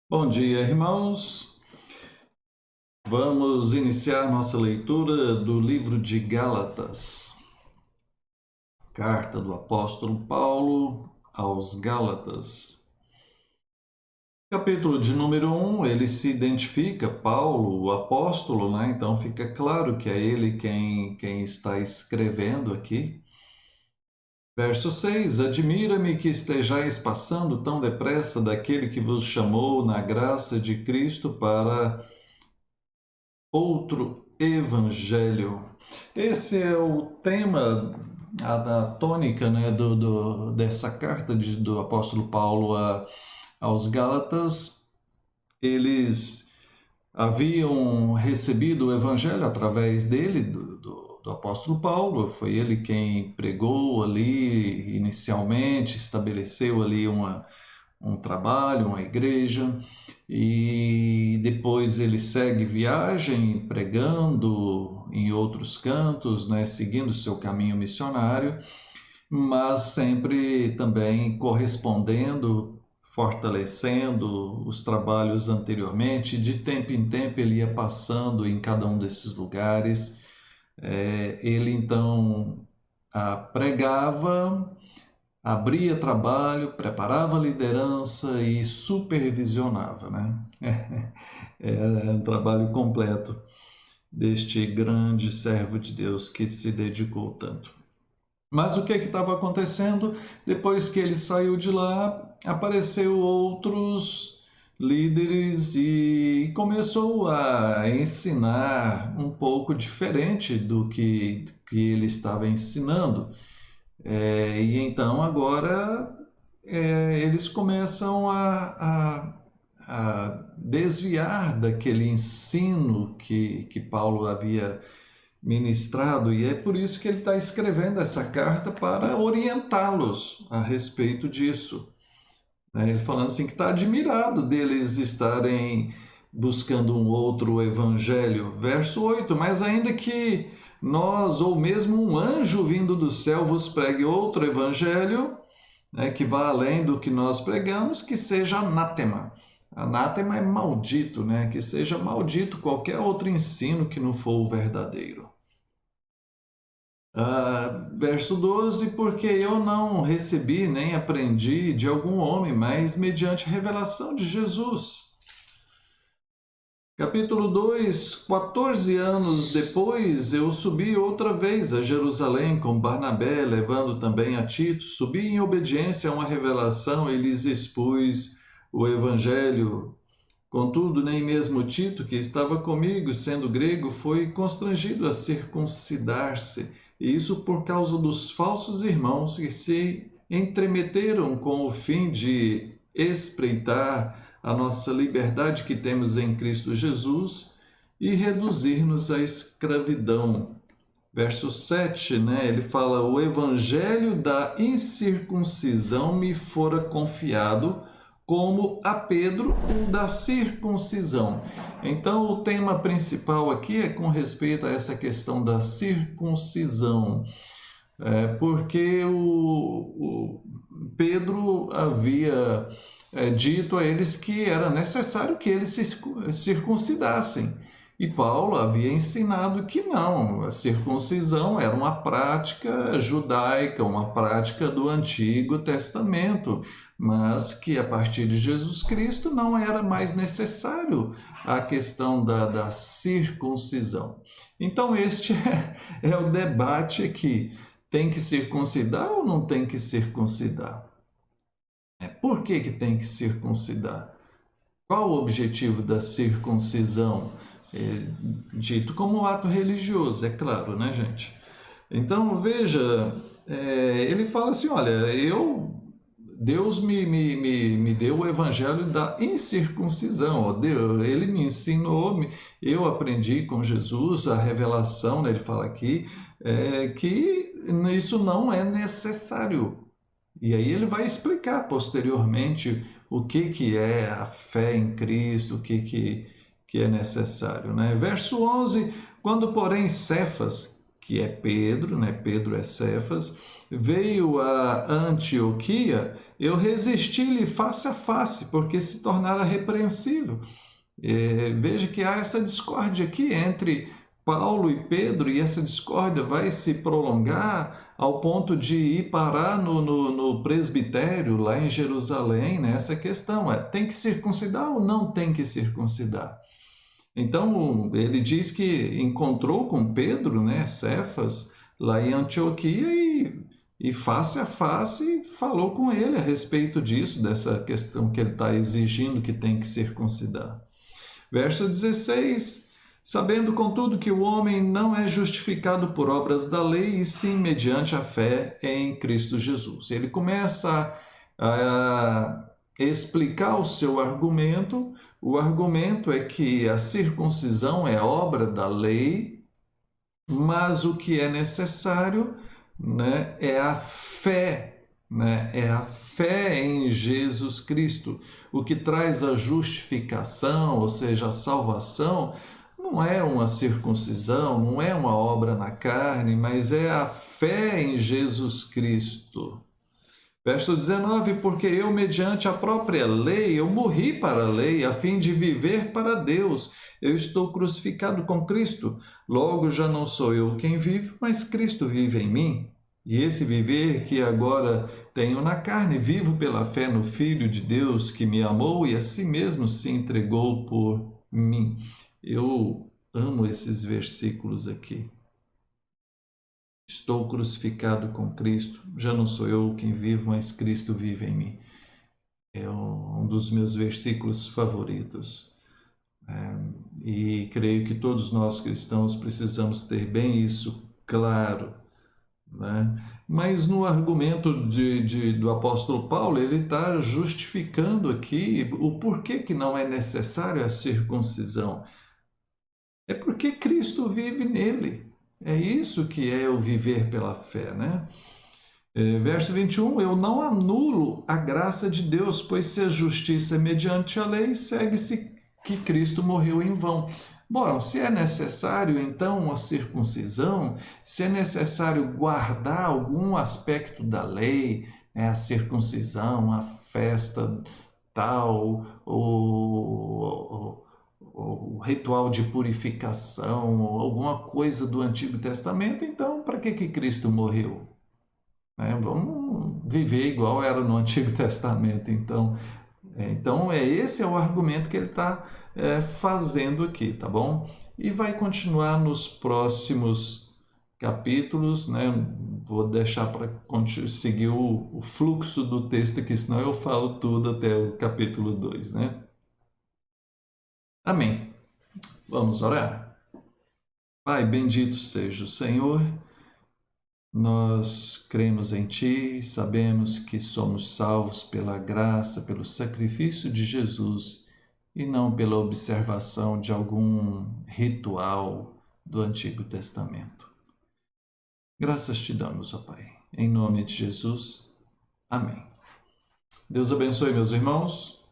Bom dia, irmãos. Vamos iniciar nossa leitura do livro de Gálatas. Carta do apóstolo Paulo aos Gálatas. Capítulo de número 1, ele se identifica, Paulo, o apóstolo, né? Então fica claro que é ele quem está escrevendo aqui. Verso 6: Admira-me que estejais passando tão depressa daquele que vos chamou na graça de Cristo para outro evangelho. Esse é o tema, a tônica, né, dessa carta do apóstolo Paulo aos Gálatas. Eles haviam recebido o evangelho através dele, do apóstolo Paulo. Foi ele quem pregou ali inicialmente, estabeleceu ali um trabalho, uma igreja, e depois ele segue viagem pregando em outros cantos, né, seguindo seu caminho missionário, mas sempre também correspondendo, fortalecendo os trabalhos anteriormente. De tempo em tempo ele ia passando em cada um desses lugares. Ele então pregava, abria trabalho, preparava liderança e supervisionava, né? É um trabalho completo deste grande servo de Deus que se dedicou tanto. Mas o que estava acontecendo? Depois que ele saiu de lá, apareceu outros líderes e começou a ensinar um pouco diferente do que ele estava ensinando. E então agora eles começam a desviar daquele ensino que Paulo havia ministrado, e é por isso que ele está escrevendo essa carta para orientá-los a respeito disso. Ele falando assim que está admirado deles estarem buscando um outro evangelho. Verso 8: Mas ainda que nós, ou mesmo um anjo vindo do céu, vos pregue outro evangelho, que vá além do que nós pregamos, que seja anátema. Anátema é maldito, né? Que seja maldito qualquer outro ensino que não for o verdadeiro. Verso 12: Porque eu não recebi nem aprendi de algum homem, mas mediante revelação de Jesus. Capítulo 2: 14 anos depois, eu subi outra vez a Jerusalém com Barnabé, levando também a Tito. Subi em obediência a uma revelação e lhes expus o evangelho. Contudo, nem mesmo Tito, que estava comigo, sendo grego, foi constrangido a circuncidar-se, e isso por causa dos falsos irmãos que se entremeteram com o fim de espreitar a nossa liberdade que temos em Cristo Jesus e reduzir-nos à escravidão. Verso 7, né, ele fala: O evangelho da incircuncisão me fora confiado, como a Pedro o da circuncisão. Então, o tema principal aqui é com respeito a essa questão da circuncisão, porque o Pedro havia dito a eles que era necessário que eles se circuncidassem. E Paulo havia ensinado que não, a circuncisão era uma prática judaica, uma prática do Antigo Testamento, mas que a partir de Jesus Cristo não era mais necessário a questão da circuncisão. Então, este é o debate aqui. Tem que circuncidar ou não tem que circuncidar? Por que tem que circuncidar? Qual o objetivo da circuncisão? Dito como um ato religioso, é claro, né, gente? Então, veja, ele fala assim: olha, Deus me deu o evangelho da incircuncisão. Ele me ensinou, eu aprendi com Jesus a revelação, né, ele fala aqui, que isso não é necessário. E aí ele vai explicar posteriormente o que é a fé em Cristo, o que é necessário, né? Verso 11: Quando, porém, Cefas, que é Pedro, né? Pedro é Cefas, veio a Antioquia, eu resisti-lhe face a face, porque se tornara repreensível. Veja que há essa discórdia aqui entre Paulo e Pedro, e essa discórdia vai se prolongar ao ponto de ir parar no presbitério lá em Jerusalém, né? Essa questão é, tem que circuncidar ou não tem que circuncidar? Então, ele diz que encontrou com Pedro, né, Cefas, lá em Antioquia e face a face falou com ele a respeito disso, dessa questão que ele está exigindo que tem que circuncidar. Verso 16: sabendo, contudo, que o homem não é justificado por obras da lei, e sim mediante a fé em Cristo Jesus. Ele começa a explicar o seu argumento. O argumento é que a circuncisão é obra da lei, mas o que é necessário, né, é a fé, né, é a fé em Jesus Cristo. O que traz a justificação, ou seja, a salvação, não é uma circuncisão, não é uma obra na carne, mas é a fé em Jesus Cristo. Verso 19: porque eu, mediante a própria lei, eu morri para a lei, a fim de viver para Deus. Eu estou crucificado com Cristo. Logo já não sou eu quem vive, mas Cristo vive em mim. E esse viver que agora tenho na carne, vivo pela fé no Filho de Deus que me amou e a si mesmo se entregou por mim. Eu amo esses versículos aqui. Estou crucificado com Cristo, já não sou eu quem vivo, mas Cristo vive em mim. É um dos meus versículos favoritos. E creio que todos nós cristãos precisamos ter bem isso claro, né? Mas no argumento do apóstolo Paulo, ele está justificando aqui o porquê que não é necessário a circuncisão. É porque Cristo vive nele. É isso que é o viver pela fé, né? Verso 21, eu não anulo a graça de Deus, pois se a justiça é mediante a lei, segue-se que Cristo morreu em vão. Bom, se é necessário, então, uma circuncisão, se é necessário guardar algum aspecto da lei, né, a circuncisão, a festa tal, o ritual de purificação, alguma coisa do Antigo Testamento, então, para que Cristo morreu? Vamos viver igual era no Antigo Testamento, então. Esse é o argumento que ele está fazendo aqui, tá bom? E vai continuar nos próximos capítulos, né? Vou deixar para seguir o fluxo do texto aqui, senão eu falo tudo até o capítulo 2, né? Amém. Vamos orar? Pai, bendito seja o Senhor. Nós cremos em Ti, sabemos que somos salvos pela graça, pelo sacrifício de Jesus e não pela observação de algum ritual do Antigo Testamento. Graças te damos, ó Pai. Em nome de Jesus. Amém. Deus abençoe, meus irmãos.